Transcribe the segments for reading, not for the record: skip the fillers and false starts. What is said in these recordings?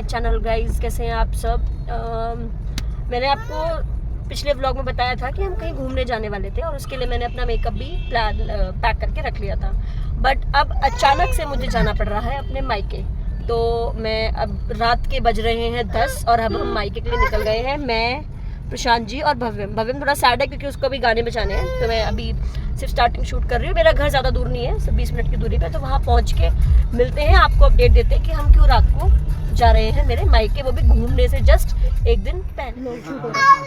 Channel guys, कैसे हैं आप सब। मैंने आपको पिछले व्लॉग में बताया था कि हम कहीं घूमने जाने वाले थे और उसके लिए मैंने अपना मेकअप भी पैक करके रख लिया था। बट अब अचानक से मुझे जाना पड़ रहा है अपने मायके। तो मैं अब रात के बज रहे हैं 10 और अब हम मायके के लिए निकल गए हैं। मैं, प्रशांत जी और भव्यम थोड़ा सैड है क्योंकि उसको भी गाने बजाने हैं। तो मैं अभी सिर्फ स्टार्टिंग शूट कर रही हूँ। मेरा घर ज़्यादा दूर नहीं है, सिर्फ 20 मिनट की दूरी पे। तो वहाँ पहुँच के मिलते हैं, आपको अपडेट देते हैं कि हम क्यों रात को जा रहे हैं मेरे मायके, वो भी घूमने से जस्ट एक दिन पहले। शूट हो रहा है।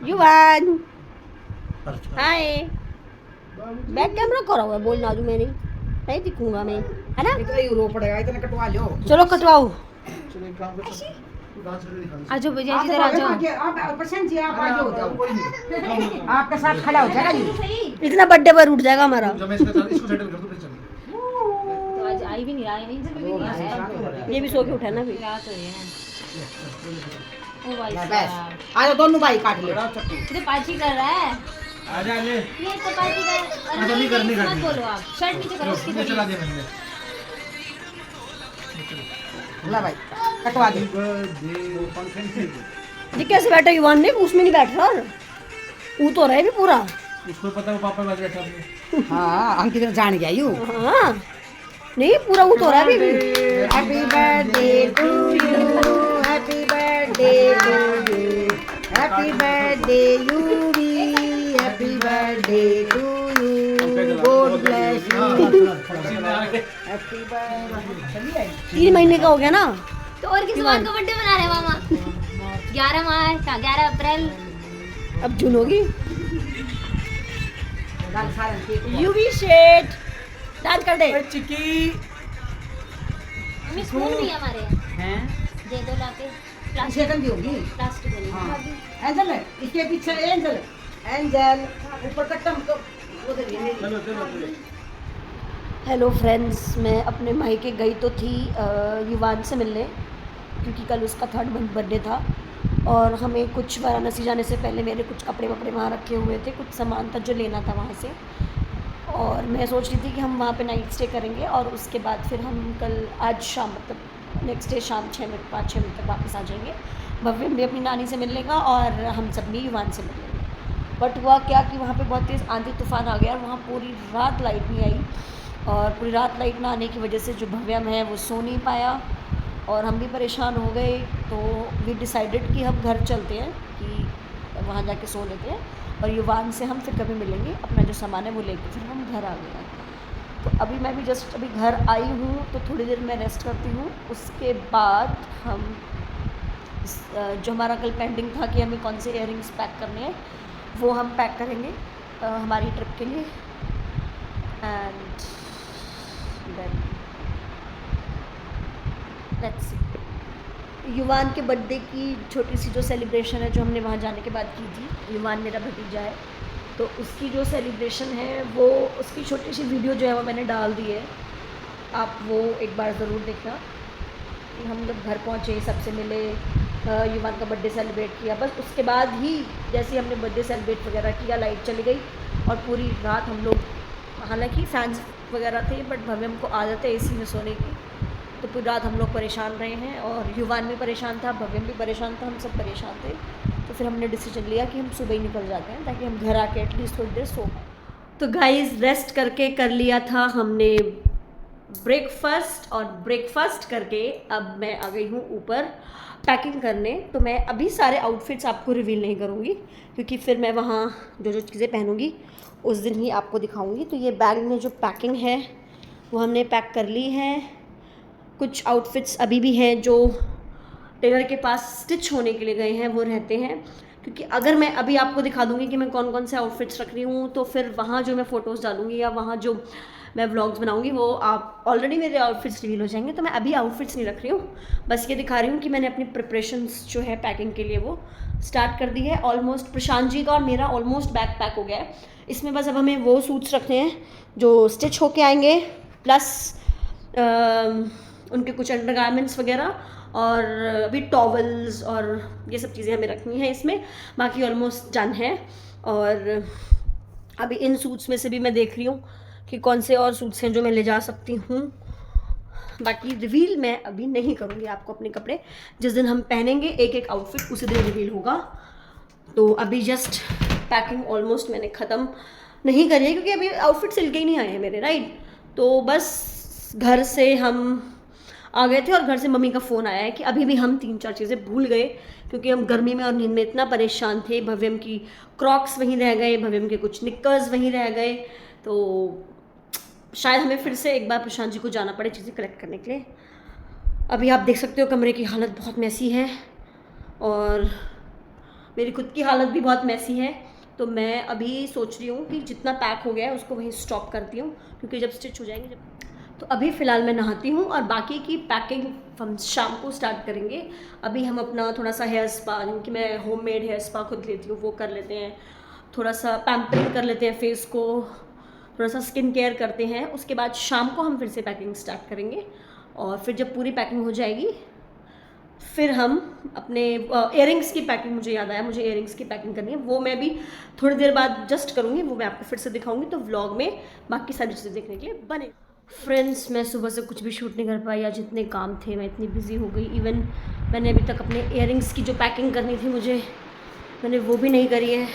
युवान हाय, बैक कैमरा करा हुआ है, बोलना जो मैं नहीं दिखूंगा मैं, है ना। रो पड़ेगा, इतना कटवा लो। चलो कटवाओ। चलो एक काम कर, आजो भैया इधर आ जाओ। आप प्रशांत जी आप आगे हो जाओ, आपके साथ खड़ा हो जाएगा जी। इतना बर्थडे पर उठ जाएगा हमारा। जब मैं इसको सेटल कर दूं फिर चलेंगे। तो आज आई भी नहीं, आई नहीं जब भी नहीं आया। ये भी सो के उठा ना भी। रात हो रही है। ओ भाई बस साहब, आ जाओ, दोनों भाई काट ले। ये पार्टी कर रहा है। आजा ले। ये तो पार्टी कर। अच्छा, नहीं करनी, मत करनी। बोलो आप, शर्ट नीचे करो उसकी। चला दिया मैंने। ला भाई कटवा दे। ये कैसे बैठा युवान ने, उसमें नहीं बैठ रहा। वो तो रहे भी पूरा। उसको पता है वो पापा के पास बैठा है। हाँ अंकित ने जान गया यू। हाँ नहीं, पूरा वो तो रहा है अभी। Happy birthday to you, happy birthday to you, happy birthday you भी, happy birthday to you, god bless you, happy birthday. 3 महीने का हो गया ना। तो और किस बात का बर्थडे मना रहे मामा? 11 मार्च, 11 अप्रैल। अब जून होगी। यू भी शेड डांस कर दे। चिकी मम्मी स्पून भी है हमारे, हैं दे दो लाके। इसे गंदी होगी। प्लास्टिक वाली। हाँ एंजल है इसके पीछे, एंजल एंजल ऊपर तक टम तो उधर ये मेरी। चलो चलो चलो। हेलो फ्रेंड्स, मैं अपने मायके गई तो थी युवान से मिलने, क्योंकि कल उसका 3rd बर्थडे था और हमें कुछ वाराणसी जाने से पहले मेरे कुछ कपड़े वपड़े वहाँ रखे हुए थे, कुछ सामान था जो लेना था वहाँ से। और मैं सोच रही थी कि हम वहाँ पे नाइट स्टे करेंगे और उसके बाद फिर हम कल आज शाम, मतलब नेक्स्ट डे शाम 5-6 बजे तक वापस आ जाएंगे। भव्य भी अपनी नानी से मिल लेगा और हम सब भी युवान से मिल लेंगे। बट हुआ क्या कि वहाँ पे बहुत तेज़ आंधी तूफान आ गया और वहाँ पूरी रात लाइट नहीं आई। और पूरी रात लाइट ना आने की वजह से जो भव्यम है वो सो नहीं पाया और हम भी परेशान हो गए। तो वी डिसाइडेड कि हम घर चलते हैं, कि वहाँ जाके सो लेते हैं और युवान से हम फिर कभी मिलेंगे। अपना जो सामान है वो लेके फिर हम घर आ गए हैं। तो अभी मैं भी जस्ट अभी घर आई हूँ, तो थोड़ी देर मैं रेस्ट करती हूँ। उसके बाद हम जो हमारा कल पेंडिंग था कि हमें कौन से इयररिंग्स पैक करने हैं वो हम पैक करेंगे हमारी ट्रिप के लिए। And then let's see. Yuvan के बर्थडे की छोटी सी जो सेलिब्रेशन है जो हमने वहाँ जाने के बाद की थी, युवान मेरा भतीजा है, तो उसकी जो सेलिब्रेशन है वो, उसकी छोटी सी वीडियो जो है वो मैंने डाल दी है। आप वो एक बार ज़रूर देखना। कि हम लोग घर पहुँचे, सबसे मिले, युवान का बर्थडे सेलिब्रेट किया। बस उसके बाद ही जैसे ही हमने बर्थडे सेलिब्रेट वगैरह किया, लाइट चली गई और पूरी रात हम लोग, हालांकि फैंस वगैरह थे बट भव्य हमको आदत है एसी में सोने की, तो पूरी रात हम लोग परेशान रहे हैं। और युवान भी परेशान था, भव्य भी परेशान था, हम सब परेशान थे। तो फिर हमने डिसीजन लिया कि हम सुबह ही निकल जाते हैं ताकि हम घर आके एटलीस्ट थोड़ी देर सो पाएँ। तो गाइस, रेस्ट करके कर लिया था हमने ब्रेकफास्ट और ब्रेकफास्ट करके अब मैं आ गई हूँ ऊपर पैकिंग करने। तो मैं अभी सारे आउटफिट्स आपको रिवील नहीं करूँगी क्योंकि फिर मैं वहाँ जो जो चीज़ें पहनूँगी उस दिन ही आपको दिखाऊँगी। तो ये बैग में जो पैकिंग है वो हमने पैक कर ली है। कुछ आउटफिट्स अभी भी हैं जो टेलर के पास स्टिच होने के लिए गए हैं, वो रहते हैं। क्योंकि अगर मैं अभी आपको दिखा दूँगी कि मैं कौन कौन से आउटफिट्स रख रही हूँ तो फिर वहाँ जो मैं फ़ोटोज़ डालूँगी या वहाँ जो मैं व्लॉग्स बनाऊँगी वो आप ऑलरेडी मेरे आउटफिट्स रिवील हो जाएंगे। तो मैं अभी आउटफिट्स नहीं रख रही हूँ, बस ये दिखा रही हूँ कि मैंने अपनी प्रिपरेशंस जो है पैकिंग के लिए वो स्टार्ट कर दी है। ऑलमोस्ट प्रशांत जी का और मेरा ऑलमोस्ट बैग पैक हो गया है। इसमें बस अब हमें वो सूट्स रखने हैं जो स्टिच होके आएंगे, प्लस उनके कुछ अंडरगारमेंट्स वगैरह, और अभी टॉवल्स और ये सब चीज़ें हमें रखनी है इसमें। बाकी ऑलमोस्ट डन है। और अभी इन सूट्स में से भी मैं देख रही हूँ कि कौन से और सूट्स हैं जो मैं ले जा सकती हूँ। बाकी रिवील मैं अभी नहीं करूँगी आपको अपने कपड़े। जिस दिन हम पहनेंगे एक एक आउटफिट उसी दिन रिवील होगा। तो अभी जस्ट पैकिंग ऑलमोस्ट मैंने ख़त्म नहीं करी है, क्योंकि अभी आउटफिट सिल के ही नहीं आए हैं मेरे, राइट। तो बस घर से हम आ गए थे और घर से मम्मी का फ़ोन आया है कि अभी भी हम 3-4 चीज़ें भूल गए, क्योंकि हम गर्मी में और नींद में इतना परेशान थे। भव्यम की क्रॉक्स वहीं रह गए, भव्यम के कुछ निक्कर्स वहीं रह गए। तो शायद हमें फिर से एक बार प्रशांत जी को जाना पड़े चीज़ें कलेक्ट करने के लिए। अभी आप देख सकते हो कमरे की हालत बहुत मैसी है और मेरी खुद की हालत भी बहुत मैसी है। तो मैं अभी सोच रही हूँ कि जितना पैक हो गया है उसको वहीं स्टॉप करती हूँ, क्योंकि जब स्टिच हो जाएंगे तो अभी फ़िलहाल मैं नहाती हूँ और बाकी की पैकिंग हम शाम को स्टार्ट करेंगे। अभी हम अपना थोड़ा सा हेयर स्पा, कि मैं होममेड हेयर स्पा खुद लेती हूँ, वो कर लेते हैं। थोड़ा सा पैम्परिंग कर लेते हैं फेस को, थोड़ा सा स्किन केयर करते हैं। उसके बाद शाम को हम फिर से पैकिंग स्टार्ट करेंगे और फिर जब पूरी पैकिंग हो जाएगी फिर हम अपने इयरिंग्स की पैकिंग, मुझे याद आया मुझे इयरिंग्स की पैकिंग करनी है, वो मैं भी थोड़ी देर बाद जस्ट करूँगी। वो मैं आपको फिर से दिखाऊंगी, तो व्लॉग में बाकी सारी चीज़ें देखने के लिए बने। फ्रेंड्स, मैं सुबह से कुछ भी शूट नहीं कर पाई, आज इतने काम थे, मैं इतनी बिजी हो गई। इवन मैंने अभी तक अपने इयरिंग्स की जो पैकिंग करनी थी मुझे, मैंने वो भी नहीं करी है।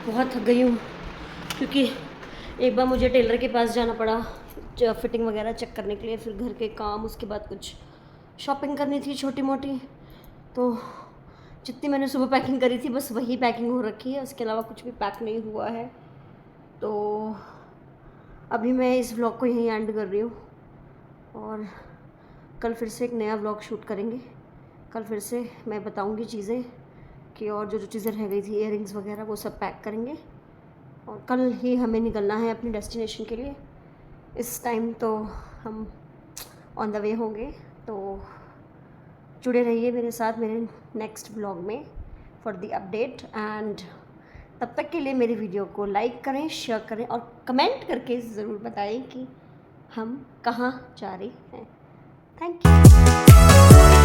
बहुत थक गई हूँ, क्योंकि एक बार मुझे टेलर के पास जाना पड़ा फिटिंग वगैरह चेक करने के लिए, फिर घर के काम, उसके बाद कुछ शॉपिंग करनी थी छोटी मोटी। तो जितनी मैंने सुबह पैकिंग करी थी बस वही पैकिंग हो रखी है, उसके अलावा कुछ भी पैक नहीं हुआ है। तो अभी मैं इस व्लॉग को यहीं एंड कर रही हूँ और कल फिर से एक नया व्लॉग शूट करेंगे। कल फिर से मैं बताऊँगी चीज़ें कि और जो जो चीज़ें रह गई थी, इयरिंग्स वगैरह, वो सब पैक करेंगे और कल ही हमें निकलना है अपनी डेस्टिनेशन के लिए। इस टाइम तो हम ऑन द वे होंगे, तो जुड़े रहिए मेरे साथ मेरे नेक्स्ट व्लॉग में फॉर द अपडेट। एंड तब तक के लिए मेरी वीडियो को लाइक करें, शेयर करें और कमेंट करके ज़रूर बताएं कि हम कहाँ जा रहे हैं। Thank you.